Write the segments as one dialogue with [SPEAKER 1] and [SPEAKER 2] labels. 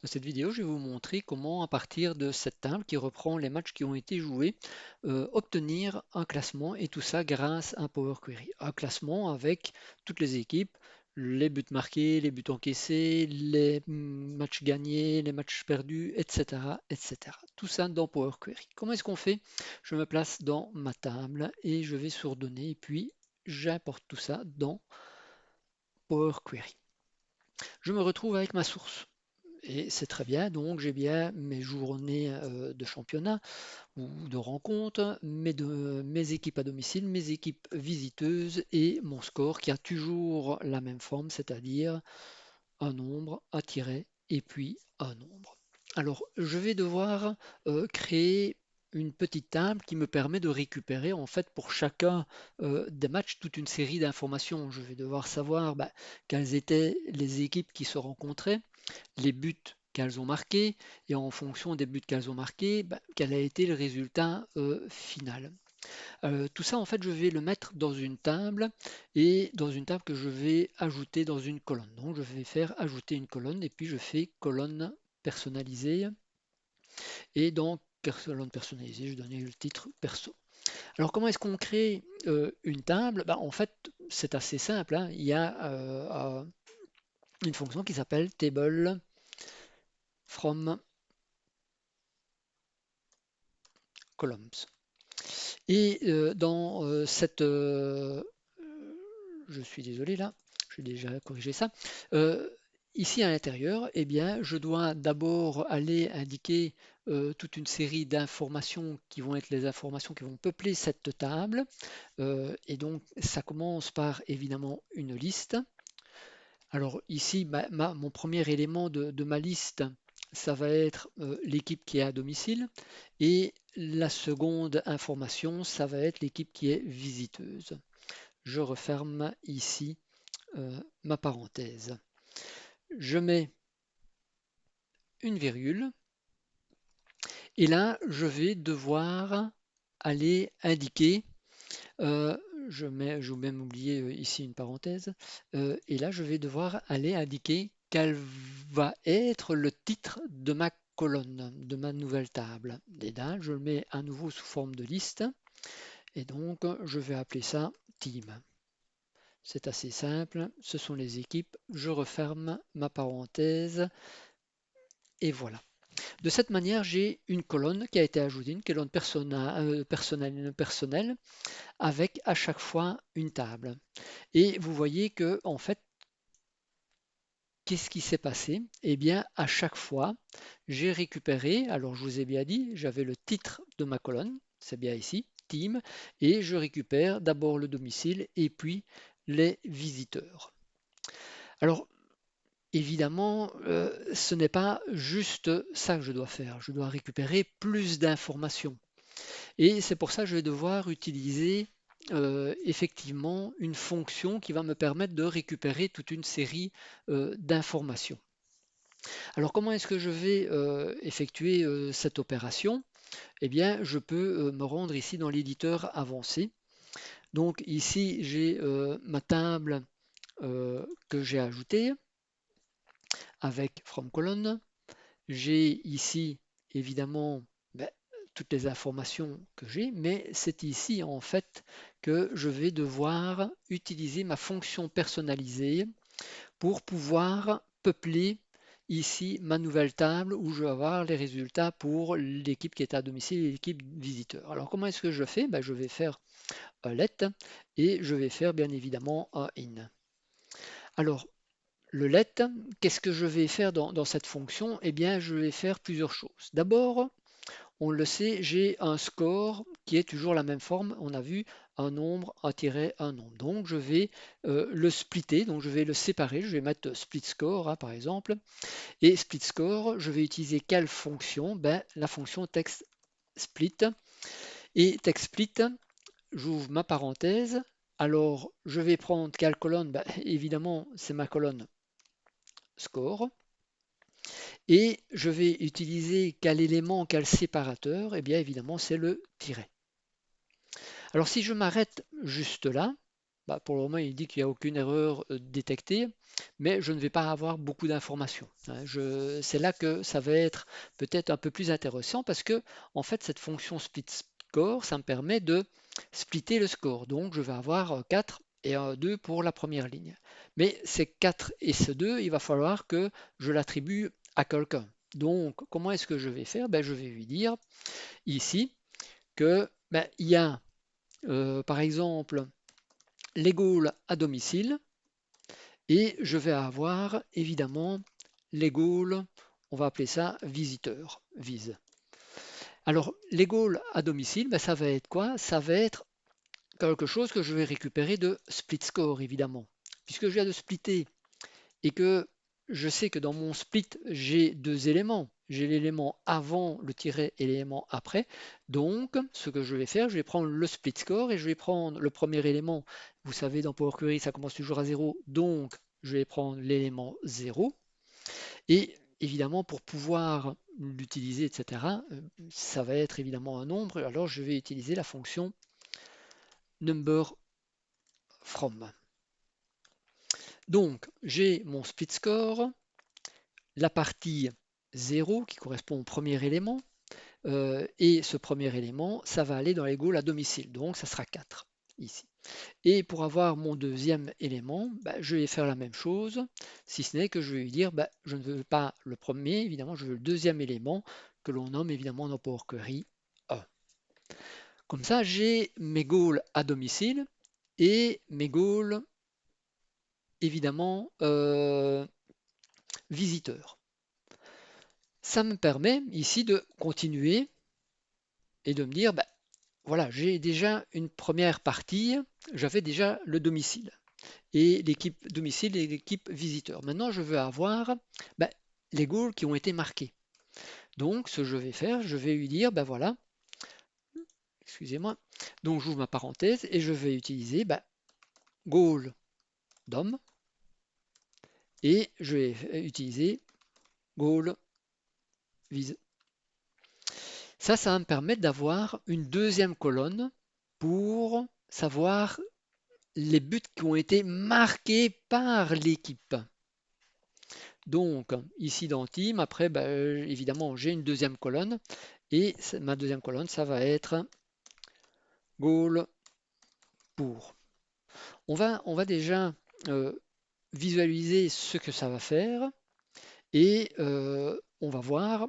[SPEAKER 1] Dans cette vidéo, je vais vous montrer comment, à partir de cette table qui reprend les matchs qui ont été joués, obtenir un classement et tout ça grâce à Power Query. Un classement avec toutes les équipes, les buts marqués, les buts encaissés, les matchs gagnés, les matchs perdus, etc., etc. Tout ça dans Power Query. Comment est-ce qu'on fait? Je me place dans ma table et je vais sur Données et puis j'importe tout ça dans Power Query. Je me retrouve avec ma source. Et c'est très bien, donc j'ai bien mes journées de championnat ou de rencontres, mes équipes à domicile, mes équipes visiteuses et mon score qui a toujours la même forme, c'est-à-dire un nombre, un tiret et puis un nombre. Alors je vais devoir créer une petite table qui me permet de récupérer en fait pour chacun des matchs toute une série d'informations. Je vais devoir savoir quelles étaient les équipes qui se rencontraient, les buts qu'elles ont marqués et en fonction des buts qu'elles ont marqués, quel a été le résultat final. Tout ça, en fait, je vais le mettre dans une table et dans une table que je vais ajouter dans une colonne. Donc, je vais faire ajouter une colonne et puis je fais colonne personnalisée et dans colonne personnalisée, je donne le titre perso. Alors, comment est-ce qu'on crée une table? En fait, c'est assez simple, hein. Il y a une fonction qui s'appelle table from columns. Et dans je suis désolé là, j'ai déjà corrigé ça. Euh, Ici à l'intérieur, eh bien, je dois d'abord aller indiquer toute une série d'informations qui vont être les informations qui vont peupler cette table. Et donc, ça commence par évidemment une liste. Alors ici, mon premier élément de ma liste, ça va être l'équipe qui est à domicile. Et la seconde information, ça va être l'équipe qui est visiteuse. Je referme ici ma parenthèse. Je mets une virgule. Et là, je vais devoir aller indiquer, euh, je vais même oublier ici une parenthèse, et là, je vais devoir aller indiquer quel va être le titre de ma colonne, de ma nouvelle table. Et là, je le mets à nouveau sous forme de liste, et donc je vais appeler ça team. C'est assez simple, ce sont les équipes, je referme ma parenthèse, et voilà. De cette manière, j'ai une colonne qui a été ajoutée, une colonne personnelle, avec à chaque fois une table. Et vous voyez que, en fait, qu'est-ce qui s'est passé? Eh bien, à chaque fois, j'ai récupéré, alors je vous ai bien dit, j'avais le titre de ma colonne, c'est bien ici, team, et je récupère d'abord le domicile et puis les visiteurs. Alors, évidemment, ce n'est pas juste ça que je dois faire. Je dois récupérer plus d'informations. Et c'est pour ça que je vais devoir utiliser effectivement une fonction qui va me permettre de récupérer toute une série d'informations. Alors comment est-ce que je vais effectuer cette opération? Eh bien, je peux me rendre ici dans l'éditeur avancé. Donc ici, j'ai ma table que j'ai ajoutée avec from colonne. J'ai ici évidemment ben, toutes les informations que j'ai, mais c'est ici en fait que je vais devoir utiliser ma fonction personnalisée pour pouvoir peupler ici ma nouvelle table où je vais avoir les résultats pour l'équipe qui est à domicile et l'équipe visiteur. Alors comment est-ce que je fais? Je vais faire un let et je vais faire bien évidemment un in. Alors le let, qu'est-ce que je vais faire dans cette fonction? Eh bien, je vais faire plusieurs choses. D'abord, on le sait, j'ai un score qui est toujours la même forme. On a vu un nombre, un tiret, un nombre. Donc, je vais le splitter, donc je vais le séparer. Je vais mettre split score, hein, par exemple. Et split score, je vais utiliser quelle fonction? La fonction text split. Et text split, j'ouvre ma parenthèse. Alors, je vais prendre quelle colonne? Évidemment, c'est ma colonne score. Et je vais utiliser quel élément, quel séparateur? Eh bien, évidemment, c'est le tiret. Alors, si je m'arrête juste là, Bah, pour le moment, il dit qu'il n'y a aucune erreur détectée, mais je ne vais pas avoir beaucoup d'informations, hein. C'est là que ça va être peut-être un peu plus intéressant parce que, en fait, cette fonction split score, ça me permet de splitter le score. Donc, je vais avoir 4 et un 2 pour la première ligne. Mais ces 4 et ce 2, il va falloir que je l'attribue à quelqu'un. Donc, comment est-ce que je vais faire? Ben, je vais lui dire ici que ben, il y a, par exemple, les goals à domicile et je vais avoir évidemment les goals, on va appeler ça visiteur, vise. Alors, les goals à domicile, ben, ça va être quoi? Ça va être quelque chose que je vais récupérer de split score, évidemment. Puisque je viens de splitter et que je sais que dans mon split, j'ai deux éléments. J'ai l'élément avant le tiret et l'élément après. Donc, ce que je vais faire, je vais prendre le split score et je vais prendre le premier élément. Vous savez, dans Power Query, ça commence toujours à 0. Donc, je vais prendre l'élément 0. Et évidemment, pour pouvoir l'utiliser, etc., ça va être évidemment un nombre. Alors, je vais utiliser la fonction number from. Donc, j'ai mon split score, la partie 0 qui correspond au premier élément, et ce premier élément, ça va aller dans les goals à domicile, donc ça sera 4 ici. Et pour avoir mon deuxième élément, bah, je vais faire la même chose, si ce n'est que je vais lui dire, bah, je ne veux pas le premier, évidemment, je veux le deuxième élément que l'on nomme évidemment dans Power Query 1. Comme ça, j'ai mes goals à domicile et mes goals évidemment visiteurs. Ça me permet ici de continuer et de me dire, bah, voilà, j'ai déjà une première partie, j'avais déjà le domicile et l'équipe domicile et l'équipe visiteur. Maintenant, je veux avoir bah, les goals qui ont été marqués. Donc, ce que je vais faire, je vais lui dire, ben voilà, excusez-moi, donc j'ouvre ma parenthèse et je vais utiliser bah, goal DOM et je vais utiliser goal vise. Ça va me permettre d'avoir une deuxième colonne pour savoir les buts qui ont été marqués par l'équipe. Donc, ici dans Team, après, évidemment, j'ai une deuxième colonne et ma deuxième colonne, ça va être goal pour. On va déjà visualiser ce que ça va faire et on va voir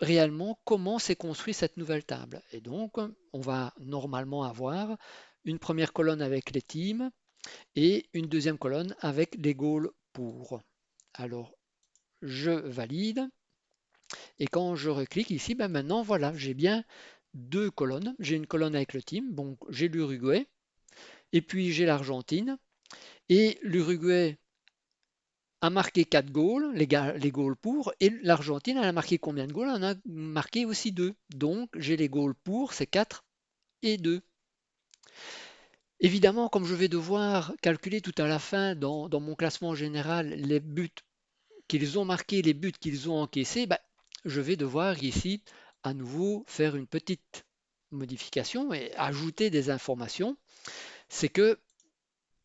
[SPEAKER 1] réellement comment s'est construit cette nouvelle table. Et donc, on va normalement avoir une première colonne avec les teams et une deuxième colonne avec les goals pour. Alors, je valide. Et quand je reclique ici, ben maintenant, voilà, j'ai bien deux colonnes. J'ai une colonne avec le team, donc j'ai l'Uruguay, et puis j'ai l'Argentine. Et l'Uruguay a marqué 4 goals, les goals pour, et l'Argentine, elle a marqué combien de goals? Elle en a marqué aussi 2. Donc j'ai les goals pour, c'est 4 et 2. Évidemment, comme je vais devoir calculer tout à la fin dans mon classement général les buts qu'ils ont marqués, les buts qu'ils ont encaissés, ben, je vais devoir ici à nouveau faire une petite modification et ajouter des informations. C'est que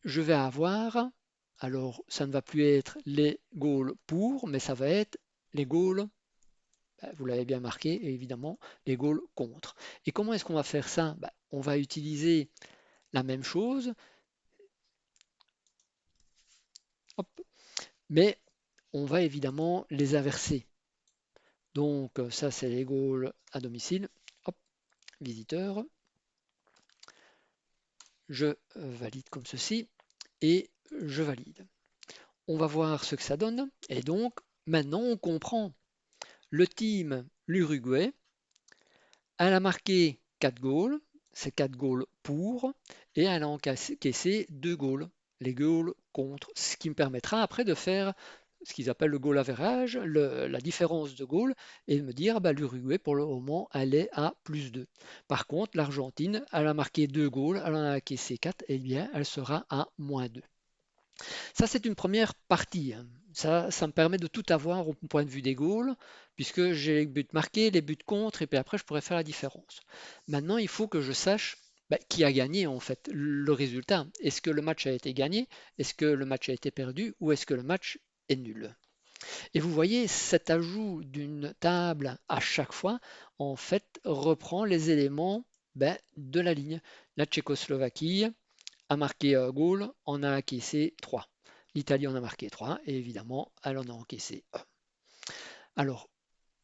[SPEAKER 1] je vais avoir, alors ça ne va plus être les goals pour, mais ça va être les goals, ben, vous l'avez bien marqué, évidemment, les goals contre. Et comment est-ce qu'on va faire ça? Ben, on va utiliser la même chose, hop, mais on va évidemment les inverser. Donc ça c'est les goals à domicile, hop, visiteur, je valide comme ceci et je valide. On va voir ce que ça donne et donc maintenant on comprend. Le team, l'Uruguay, elle a marqué 4 goals, c'est 4 goals pour, et elle a encaissé 2 goals, les goals contre, ce qui me permettra après de faire ce qu'ils appellent le goal average, la différence de goals, et de me dire bah, l'Uruguay pour le moment elle est à +2. Par contre l'Argentine, elle a marqué 2 goals, elle en a encaissé 4, et bien elle sera à -2. Ça, c'est une première partie, hein. Ça me permet de tout avoir au point de vue des goals, puisque j'ai les buts marqués, les buts contre, et puis après, je pourrais faire la différence. Maintenant, il faut que je sache qui a gagné en fait, le résultat. Est-ce que le match a été gagné? Est-ce que le match a été perdu? Ou est-ce que le match est nul? Et vous voyez, cet ajout d'une table à chaque fois, en fait, reprend les éléments de la ligne. La Tchécoslovaquie a marqué un goal, en a encaissé 3. L'Italie en a marqué 3 et évidemment, elle en a encaissé 1. Alors,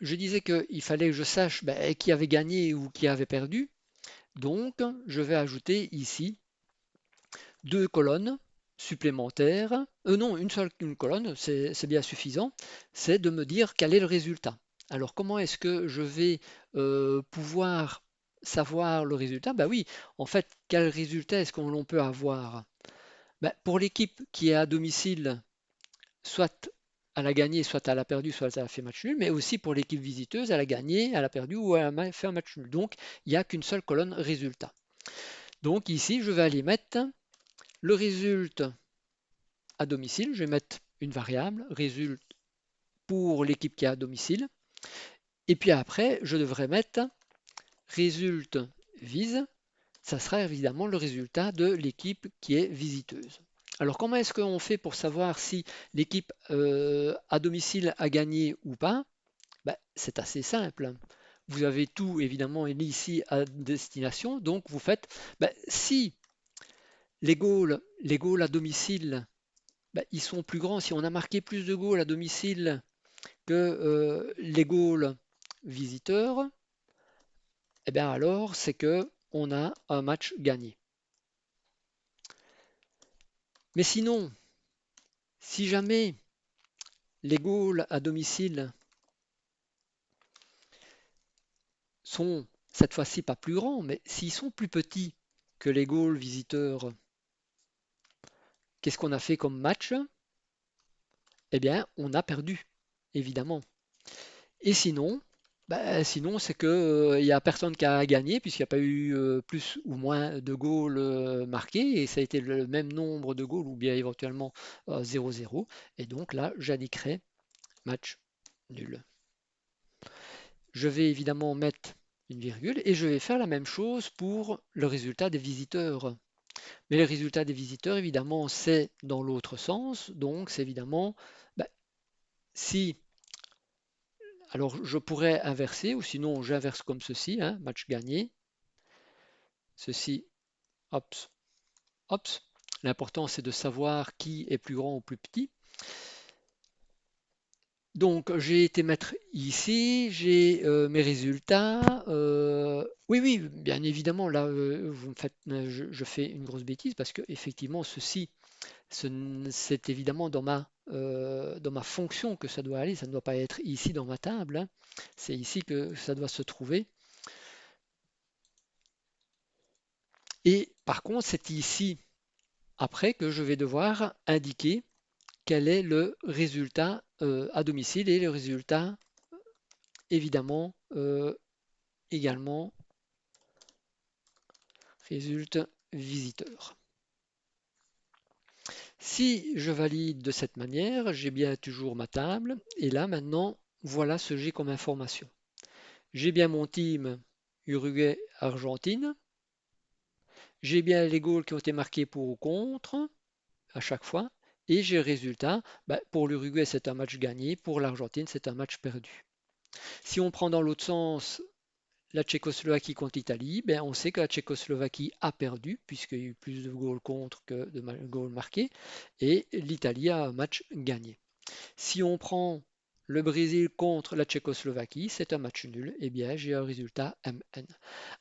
[SPEAKER 1] je disais qu'il fallait que je sache qui avait gagné ou qui avait perdu. Donc, je vais ajouter ici deux colonnes supplémentaires. Non, une colonne, c'est bien suffisant. C'est de me dire quel est le résultat. Alors, comment est-ce que je vais pouvoir savoir le résultat? Oui, en fait, quel résultat est-ce qu'on peut avoir? Pour l'équipe qui est à domicile, soit elle a gagné, soit elle a perdu, soit elle a fait match nul, mais aussi pour l'équipe visiteuse, elle a gagné, elle a perdu ou elle a fait un match nul. Donc, il n'y a qu'une seule colonne résultat. Donc ici, je vais aller mettre le résultat à domicile. Je vais mettre une variable, résulte pour l'équipe qui est à domicile. Et puis après, je devrais mettre résulte vise. Ça sera évidemment le résultat de l'équipe qui est visiteuse. Alors comment est-ce qu'on fait pour savoir si l'équipe à domicile a gagné ou pas? C'est assez simple. Vous avez tout évidemment ici à destination, donc vous faites si les goals à domicile ils sont plus grands, si on a marqué plus de goals à domicile que les goals visiteurs, eh bien alors c'est que on a un match gagné. Mais sinon, si jamais les goals à domicile sont cette fois-ci pas plus grands, mais s'ils sont plus petits que les goals visiteurs, qu'est-ce qu'on a fait comme match? Eh bien, on a perdu, évidemment. Et sinon c'est que il n'y a personne qui a gagné puisqu'il n'y a pas eu plus ou moins de goals marqués et ça a été le même nombre de goals ou bien éventuellement 0-0. Et donc là, j'indiquerai match nul. Je vais évidemment mettre une virgule et je vais faire la même chose pour le résultat des visiteurs. Mais le résultat des visiteurs, évidemment, c'est dans l'autre sens. Donc, c'est évidemment, bah, si, alors je pourrais inverser, ou sinon j'inverse comme ceci, hein, match gagné. Ceci, hop, hop. L'important, c'est de savoir qui est plus grand ou plus petit. Donc, j'ai été mettre ici, j'ai mes résultats. Oui, oui, bien évidemment, là, vous me faites, je fais une grosse bêtise parce que effectivement, ceci, c'est évidemment dans ma fonction que ça doit aller. Ça ne doit pas être ici dans ma table, hein. C'est ici que ça doit se trouver. Et par contre, c'est ici, après, que je vais devoir indiquer quel est le résultat à domicile et le résultat évidemment également résulte visiteur. Si je valide de cette manière, j'ai bien toujours ma table et là maintenant voilà ce que j'ai comme information. J'ai bien mon team Uruguay-Argentine, j'ai bien les goals qui ont été marqués pour ou contre à chaque fois et j'ai le résultat. Pour l'Uruguay c'est un match gagné, pour l'Argentine c'est un match perdu. Si on prend dans l'autre sens la Tchécoslovaquie contre l'Italie, on sait que la Tchécoslovaquie a perdu puisqu'il y a eu plus de goals contre que de goals marqués et l'Italie a un match gagné. Si on prend le Brésil contre la Tchécoslovaquie, c'est un match nul, et bien j'ai un résultat MN.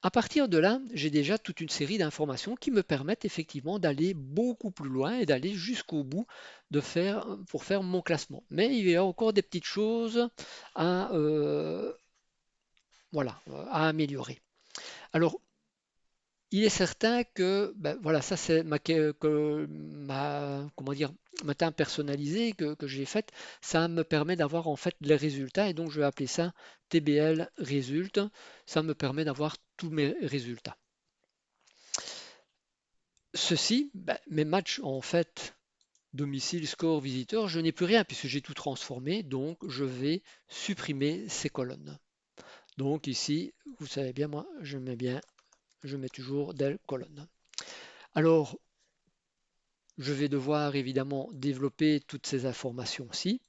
[SPEAKER 1] À partir de là, j'ai déjà toute une série d'informations qui me permettent effectivement d'aller beaucoup plus loin et d'aller jusqu'au bout pour faire mon classement. Mais il y a encore des petites choses à, voilà, à améliorer. Alors, il est certain que, voilà, ça c'est comment dire, ma table personnalisée que j'ai faite. Ça me permet d'avoir en fait les résultats et donc je vais appeler ça TBL résulte. Ça me permet d'avoir tous mes résultats. Ceci, mes matchs en fait, domicile, score, visiteur, je n'ai plus rien puisque j'ai tout transformé. Donc je vais supprimer ces colonnes. Donc ici, vous savez bien, moi, je mets bien je mets toujours del colonne. Alors, je vais devoir évidemment développer toutes ces informations-ci.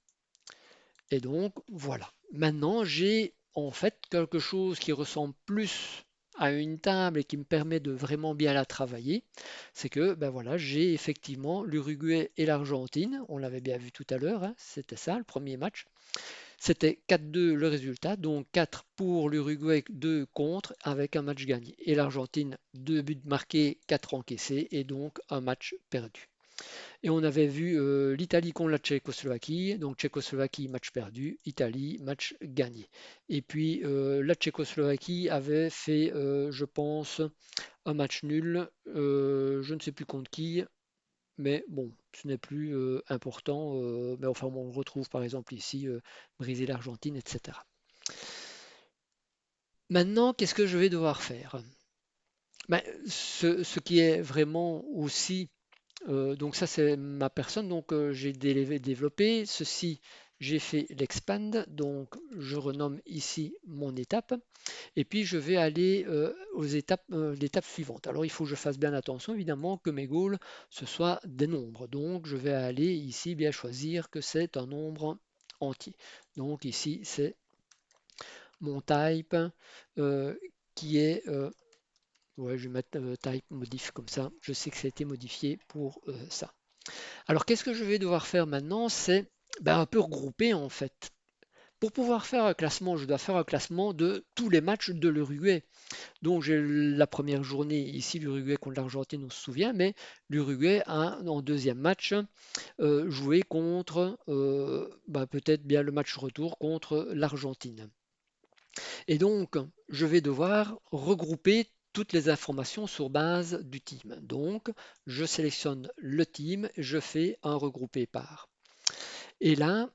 [SPEAKER 1] Et donc, voilà. Maintenant, j'ai en fait quelque chose qui ressemble plus à une table et qui me permet de vraiment bien la travailler. C'est que, ben voilà, j'ai effectivement l'Uruguay et l'Argentine. On l'avait bien vu tout à l'heure, hein, c'était ça, le premier match. C'était 4-2 le résultat, donc 4 pour l'Uruguay, 2 contre, avec un match gagné. Et l'Argentine, 2 buts marqués, 4 encaissés, et donc un match perdu. Et on avait vu l'Italie contre la Tchécoslovaquie, donc Tchécoslovaquie, match perdu, Italie, match gagné. Et puis la Tchécoslovaquie avait fait, je pense, un match nul, je ne sais plus contre qui, mais bon, ce n'est plus important. Mais enfin, on retrouve par exemple ici Brésil, Argentine, etc. Maintenant, qu'est-ce que je vais devoir faire? Ben, ce qui est vraiment aussi donc ça c'est ma personne, donc j'ai développé ceci, j'ai fait l'expand, donc je renomme ici mon étape, et puis je vais aller aux étapes, l'étape suivante. Alors il faut que je fasse bien attention évidemment que mes goals ce soit des nombres, donc je vais aller ici bien choisir que c'est un nombre entier. Donc ici c'est mon type euh, qui est ouais, je vais mettre type modif comme ça, je sais que ça a été modifié pour ça. Alors, qu'est-ce que je vais devoir faire maintenant? C'est ben, un peu regrouper en fait. Pour pouvoir faire un classement, je dois faire un classement de tous les matchs de l'Uruguay. Donc, j'ai la première journée ici, l'Uruguay contre l'Argentine, on se souvient, mais l'Uruguay a en deuxième match joué contre ben, peut-être bien le match retour contre l'Argentine. Et donc, je vais devoir regrouper toutes les informations sur base du team. Donc, je sélectionne le team, je fais un regroupé par. Et là,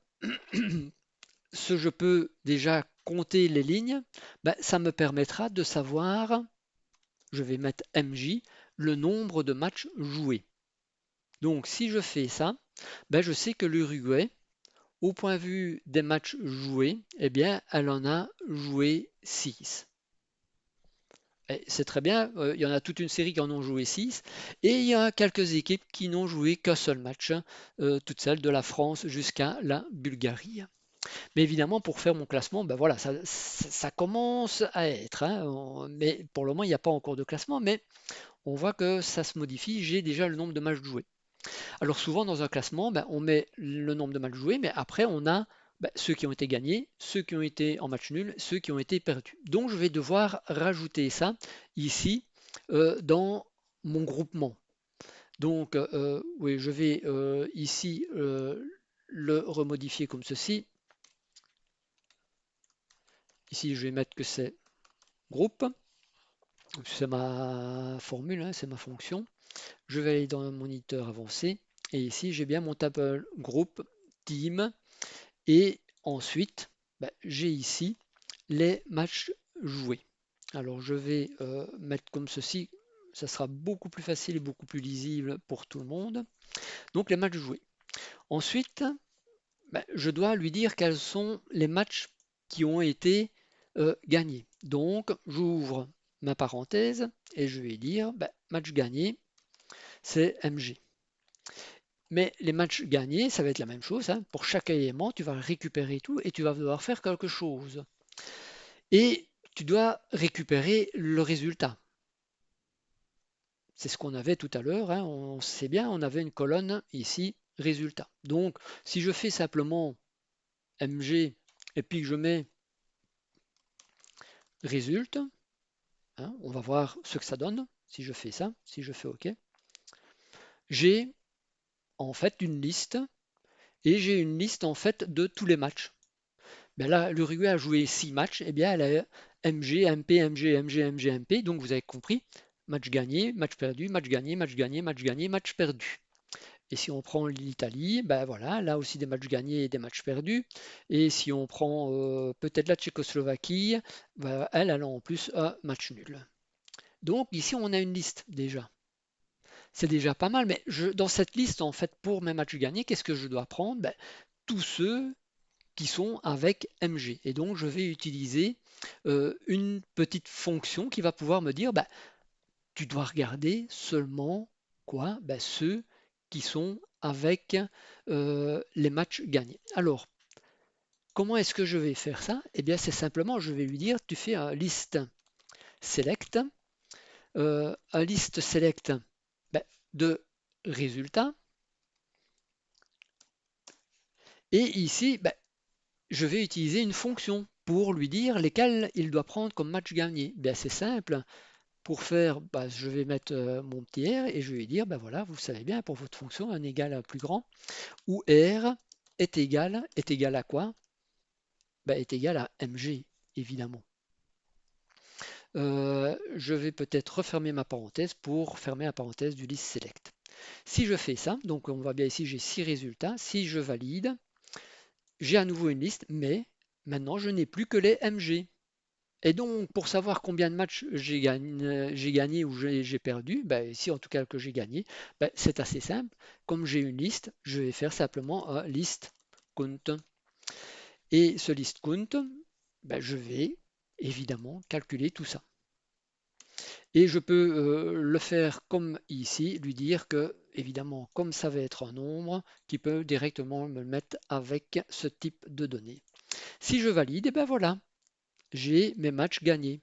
[SPEAKER 1] ce je peux déjà compter les lignes, ben, ça me permettra de savoir, je vais mettre MJ, le nombre de matchs joués. Donc si je fais ça, ben, je sais que l'Uruguay, au point de vue des matchs joués, eh bien, elle en a joué 6. C'est très bien, il y en a toute une série qui en ont joué 6, et il y a quelques équipes qui n'ont joué qu'un seul match, toutes celles de la France jusqu'à la Bulgarie. Mais évidemment, pour faire mon classement, ben voilà, ça commence à être, hein, mais pour le moment, il n'y a pas encore de classement, mais on voit que ça se modifie, j'ai déjà le nombre de matchs joués. Alors souvent dans un classement, ben, on met le nombre de matchs joués, mais après on a ben, ceux qui ont été gagnés, ceux qui ont été en match nul, ceux qui ont été perdus. Donc je vais devoir rajouter ça ici dans mon groupement. Donc oui, je vais ici le remodifier comme ceci. Ici je vais mettre que c'est groupe. C'est ma formule, hein, c'est ma fonction. Je vais aller dans le moniteur avancé et ici j'ai bien mon table groupe team et ensuite j'ai ici les matchs joués. Alors je vais mettre comme ceci, ça sera beaucoup plus facile et beaucoup plus lisible pour tout le monde. Donc les matchs joués. Ensuite, je dois lui dire quels sont les matchs qui ont été gagnés. Donc j'ouvre ma parenthèse et je vais dire match gagné, c'est MG. Mais les matchs gagnés, ça va être la même chose, hein. Pour chaque élément, tu vas récupérer tout et tu vas devoir faire quelque chose. Et tu dois récupérer le résultat. C'est ce qu'on avait tout à l'heure, hein. On sait bien, on avait une colonne ici, résultat. Donc, si je fais simplement MG et puis que je mets résultat, hein, on va voir ce que ça donne. Si je fais ça, si je fais OK, j'ai en fait une liste et j'ai une liste en fait de tous les matchs. Ben là, l'Uruguay a joué 6 matchs, et bien elle a MG, MP, MG, MG, MG, MP. Donc vous avez compris, match gagné, match perdu, match gagné, match gagné, match gagné, match perdu. Et si on prend l'Italie, ben voilà, là aussi des matchs gagnés et des matchs perdus. Et si on prend peut-être la Tchécoslovaquie, ben, elle a en plus un match nul. Donc ici on a une liste déjà. C'est déjà pas mal, mais dans cette liste, en fait, pour mes matchs gagnés, qu'est-ce que je dois prendre? Ben, tous ceux qui sont avec MG. Et donc, je vais utiliser une petite fonction qui va pouvoir me dire, bah, tu dois regarder seulement quoi? Ben, ceux qui sont avec les matchs gagnés. Alors, comment est-ce que je vais faire ça? Eh bien, c'est simplement, je vais lui dire, tu fais un list select, un list select ben, de résultats. Et ici, ben, je vais utiliser une fonction pour lui dire lesquels il doit prendre comme match gagné. Bien, c'est simple. Pour faire, ben, je vais mettre mon petit R et je vais lui dire, ben voilà, vous savez bien, pour votre fonction, un égal à plus grand, où R est égal à quoi? Ben, est égal à mg, évidemment. Je vais peut-être refermer ma parenthèse pour fermer la parenthèse du list select. Si je fais ça, donc on voit bien ici, j'ai 6 résultats. Si je valide, j'ai à nouveau une liste, mais maintenant je n'ai plus que les MG. Et donc, pour savoir combien de matchs j'ai gagné ou j'ai perdu, ben, ici en tout cas que j'ai gagné, ben, c'est assez simple. Comme j'ai une liste, je vais faire simplement un list count. Et ce list count, ben, je vais évidemment calculer tout ça. Et je peux le faire comme ici, lui dire que, évidemment, comme ça va être un nombre, qui peut directement me le mettre avec ce type de données. Si je valide, et ben voilà, j'ai mes matchs gagnés.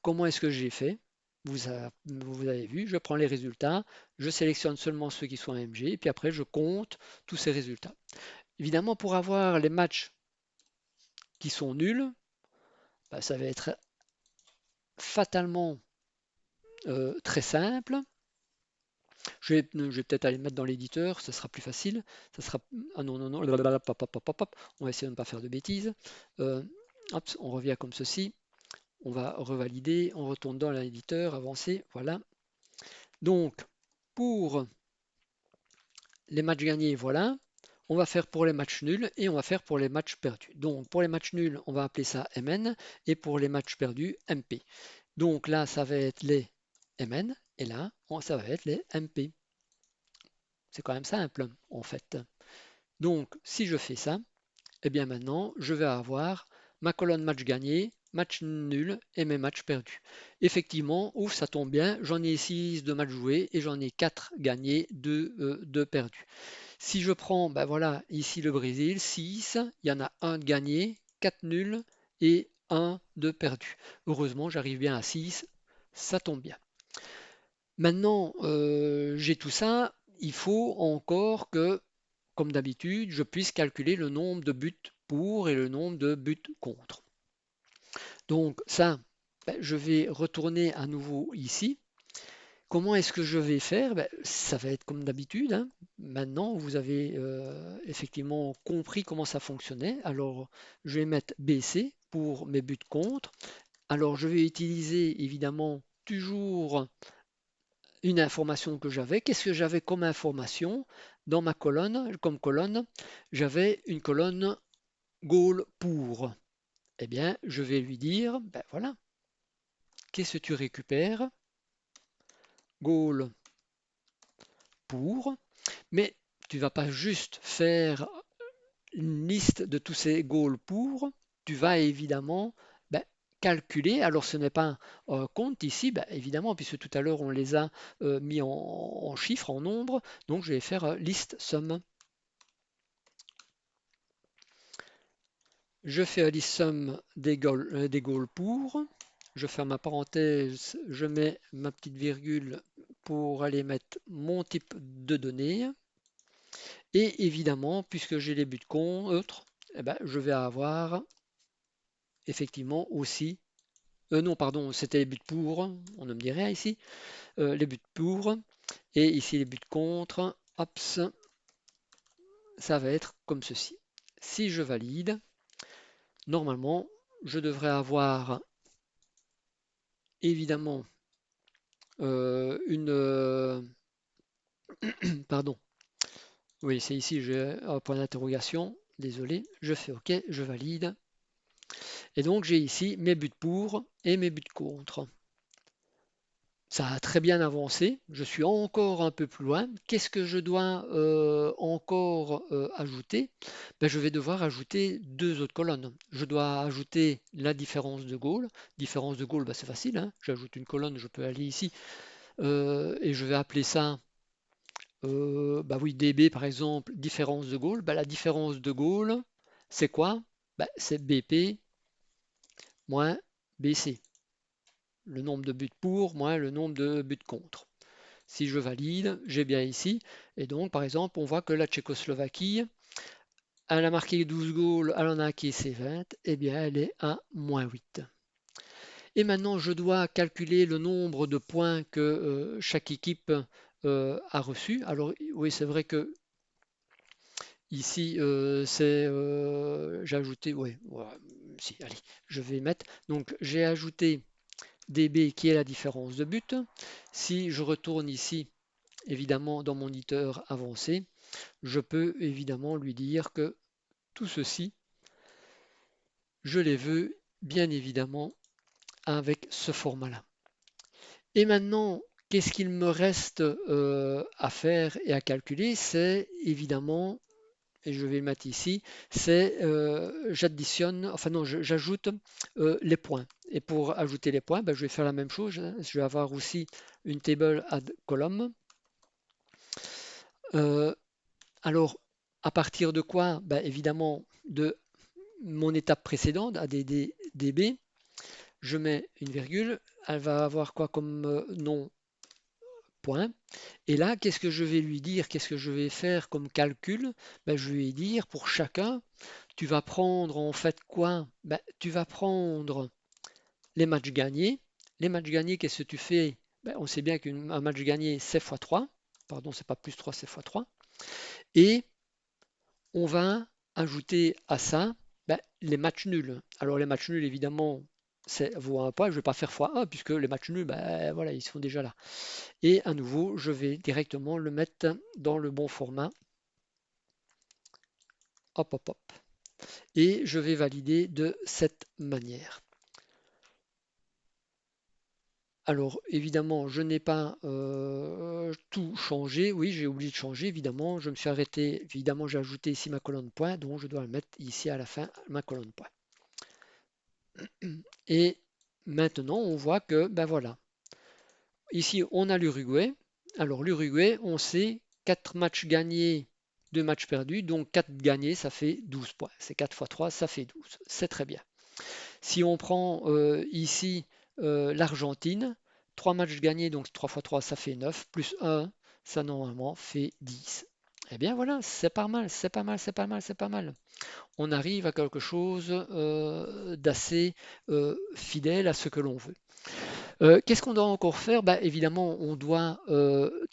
[SPEAKER 1] Comment est-ce que j'ai fait? Vous avez vu, je prends les résultats, je sélectionne seulement ceux qui sont AMG, et puis après je compte tous ces résultats. Évidemment, pour avoir les matchs qui sont nuls, ben, ça va être fatalement très simple. Je vais peut-être aller mettre dans l'éditeur, ça sera plus facile. Ça sera... Ah non, non, non, on va essayer de ne pas faire de bêtises. Hop, on revient comme ceci. On va revalider, on retourne dans l'éditeur, avancer, voilà. Donc, pour les matchs gagnés, voilà. On va faire pour les matchs nuls et on va faire pour les matchs perdus. Donc, pour les matchs nuls, on va appeler ça MN et pour les matchs perdus, MP. Donc là, ça va être les MN et là, ça va être les MP. C'est quand même simple, en fait. Donc, si je fais ça, eh bien maintenant, je vais avoir ma colonne match gagné, match nul et mes matchs perdus. Effectivement, ouf, ça tombe bien, j'en ai 6 de matchs joués et j'en ai 4 gagnés, 2 perdus. Si je prends, ben voilà, ici le Brésil, 6, il y en a un de gagné, 4 nuls et 1 de perdu. Heureusement, j'arrive bien à 6, ça tombe bien. Maintenant, j'ai tout ça, il faut encore que, comme d'habitude, je puisse calculer le nombre de buts pour et le nombre de buts contre. Donc ça, ben, je vais retourner à nouveau ici. Comment est-ce que je vais faire? Ben, ça va être comme d'habitude, hein. Maintenant, vous avez effectivement compris comment ça fonctionnait. Alors, je vais mettre BC pour mes buts contre. Alors, je vais utiliser évidemment toujours une information que j'avais. Qu'est-ce que j'avais comme information dans ma colonne? Comme colonne, j'avais une colonne goal pour. Eh bien, je vais lui dire, ben voilà, qu'est-ce que tu récupères? Goal pour. Mais tu vas pas juste faire une liste de tous ces goals pour. Tu vas évidemment ben, calculer. Alors, ce n'est pas un compte ici, ben, évidemment, puisque tout à l'heure, on les a mis en chiffres, en nombres. Donc, je vais faire list sum. Je fais un list sum des goals pour. Je ferme ma parenthèse, je mets ma petite virgule pour aller mettre mon type de données. Et évidemment, puisque j'ai les buts contre, eh ben, je vais avoir effectivement aussi, non pardon, c'était les buts pour, on ne me dit rien ici, les buts pour, et ici les buts contre, hop, ça va être comme ceci. Si je valide, normalement, je devrais avoir évidemment pardon, oui c'est ici, j'ai un point d'interrogation, désolé, je fais OK, je valide. Et donc j'ai ici mes buts pour et mes buts contre. Ça a très bien avancé. Je suis encore un peu plus loin. Qu'est-ce que je dois encore ajouter? Ben, je vais devoir ajouter deux autres colonnes. Je dois ajouter la différence de Gaulle. Différence de Gaulle, ben, c'est facile, hein. J'ajoute une colonne, je peux aller ici et je vais appeler ça, bah oui, dB par exemple, différence de Gaulle. Ben, la différence de Gaulle, c'est quoi? Ben, c'est BP moins BC. Le nombre de buts pour moins le nombre de buts contre. Si je valide, j'ai bien ici. Et donc, par exemple, on voit que la Tchécoslovaquie, elle a marqué 12 goals, elle en a encaissé 20, et bien elle est à -8. Et maintenant, je dois calculer le nombre de points que chaque équipe a reçu. Alors, oui, c'est vrai que ici, j'ai ajouté, ouais, ouais, si, allez, je vais mettre. Donc, j'ai ajouté DB qui est la différence de but. Si je retourne ici, évidemment, dans mon moniteur avancé, je peux évidemment lui dire que tout ceci, je les veux bien évidemment avec ce format-là. Et maintenant, qu'est-ce qu'il me reste à faire et à calculer? C'est évidemment, et je vais le mettre ici, c'est j'additionne, enfin non, j'ajoute les points. Et pour ajouter les points, ben, je vais faire la même chose. Je vais avoir aussi une table add column. Euh, alors, à partir de quoi? Ben, évidemment, de mon étape précédente, ADDB, je mets une virgule, elle va avoir quoi comme nom point. Et là, qu'est-ce que je vais lui dire? Qu'est-ce que je vais faire comme calcul? Ben, je vais dire pour chacun, tu vas prendre en fait quoi? Ben, tu vas prendre les matchs gagnés. Les matchs gagnés, qu'est-ce que tu fais? Ben, on sait bien qu'un match gagné, c'est x 3. Pardon, c'est pas plus 3, c'est x 3. Et on va ajouter à ça ben, les matchs nuls. Alors les matchs nuls, évidemment, c'est vaut un point. Je ne vais pas faire x1 puisque les matchs nuls, ben, voilà, ils sont déjà là. Et à nouveau, je vais directement le mettre dans le bon format. Hop, hop, hop. Et je vais valider de cette manière. Alors évidemment, je n'ai pas tout changé. Oui, j'ai oublié de changer, évidemment. Je me suis arrêté. Évidemment, j'ai ajouté ici ma colonne point, donc je dois le mettre ici à la fin, ma colonne point. Et maintenant, on voit que, ben voilà, ici, on a l'Uruguay. Alors, l'Uruguay, on sait 4 matchs gagnés, 2 matchs perdus. Donc, 4 gagnés, ça fait 12 points. C'est 4 fois 3, ça fait 12. C'est très bien. Si on prend ici l'Argentine, 3 matchs gagnés, donc 3 fois 3, ça fait 9, plus 1, ça normalement fait 10. Eh bien voilà, c'est pas mal, c'est pas mal, c'est pas mal, c'est pas mal. On arrive à quelque chose d'assez fidèle à ce que l'on veut. Qu'est-ce qu'on doit encore faire? Bah, évidemment, on doit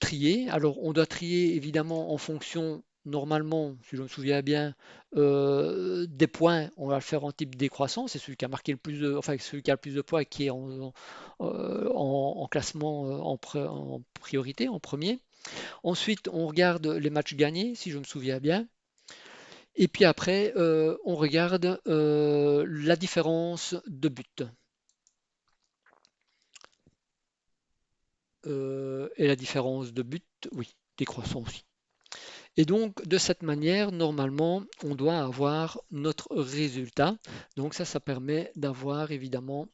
[SPEAKER 1] trier. Alors, on doit trier évidemment en fonction, normalement, si je me souviens bien, des points. On va le faire en type décroissant. C'est celui qui a marqué le plus de, enfin, celui qui a le plus de points qui est en classement en priorité, en premier. Ensuite, on regarde les matchs gagnés, si je me souviens bien. Et puis après, on regarde la différence de but. Et la différence de but, oui, décroissant aussi. Et donc, de cette manière, normalement, on doit avoir notre résultat. Donc ça permet d'avoir évidemment,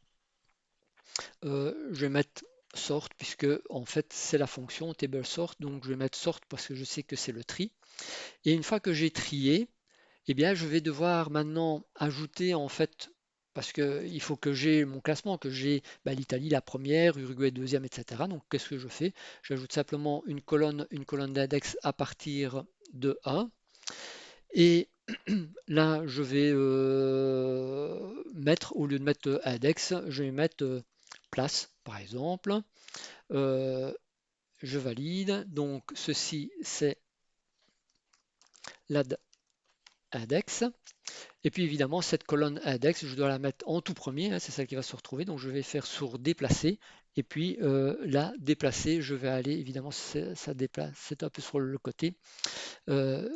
[SPEAKER 1] je vais mettre sort puisque en fait c'est la fonction table sort. Donc je vais mettre sort parce que je sais que c'est le tri. Et une fois que j'ai trié, eh bien, je vais devoir maintenant ajouter en fait, parce qu'il faut que j'ai mon classement, que j'ai bah, l'Italie la première, Uruguay deuxième, etc. Donc, qu'est-ce que je fais? J'ajoute simplement une colonne d'index à partir de 1. Et là, je vais mettre, au lieu de mettre index, je vais mettre place, par exemple. Euh, je valide. Donc, ceci, c'est l'index. Et puis évidemment, cette colonne index, je dois la mettre en tout premier, hein, c'est celle qui va se retrouver. Donc je vais faire sur déplacer. Et puis là, déplacer, je vais aller, évidemment, ça déplace, c'est un peu sur le côté. Euh,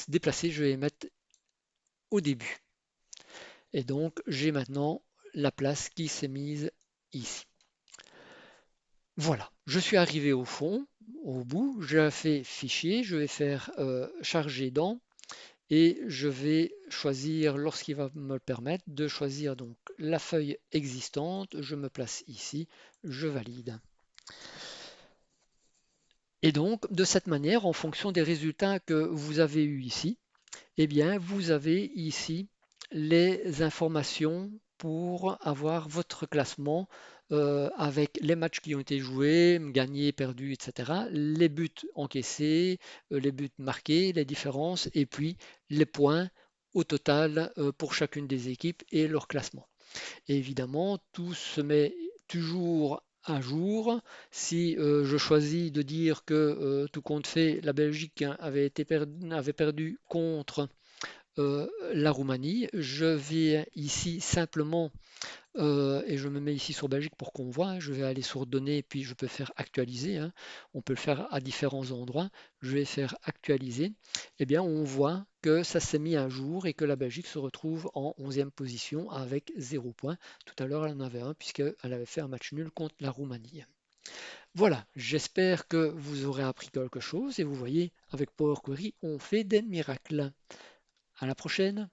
[SPEAKER 1] Déplacer, je vais mettre au début. Et donc j'ai maintenant la place qui s'est mise ici. Voilà, je suis arrivé au fond, au bout, je fais fichier, je vais faire charger dans et je vais choisir, lorsqu'il va me le permettre, de choisir donc la feuille existante. Je me place ici, je valide. Et donc, de cette manière, en fonction des résultats que vous avez eus ici, eh bien, vous avez ici les informations pour avoir votre classement avec les matchs qui ont été joués, gagnés, perdus, etc., les buts encaissés, les buts marqués, les différences, et puis les points au total pour chacune des équipes et leur classement. Et évidemment, tout se met toujours à jour. Si je choisis de dire que tout compte fait, la Belgique avait perdu contre la Roumanie, je vais ici simplement, et je me mets ici sur Belgique pour qu'on voit, hein, je vais aller sur données, puis je peux faire actualiser, hein. On peut le faire à différents endroits, je vais faire actualiser, et bien on voit que ça s'est mis à jour et que la Belgique se retrouve en 11e position avec 0 points. Tout à l'heure elle en avait un puisqu'elle avait fait un match nul contre la Roumanie. Voilà, j'espère que vous aurez appris quelque chose et vous voyez, avec Power Query, on fait des miracles. À la prochaine!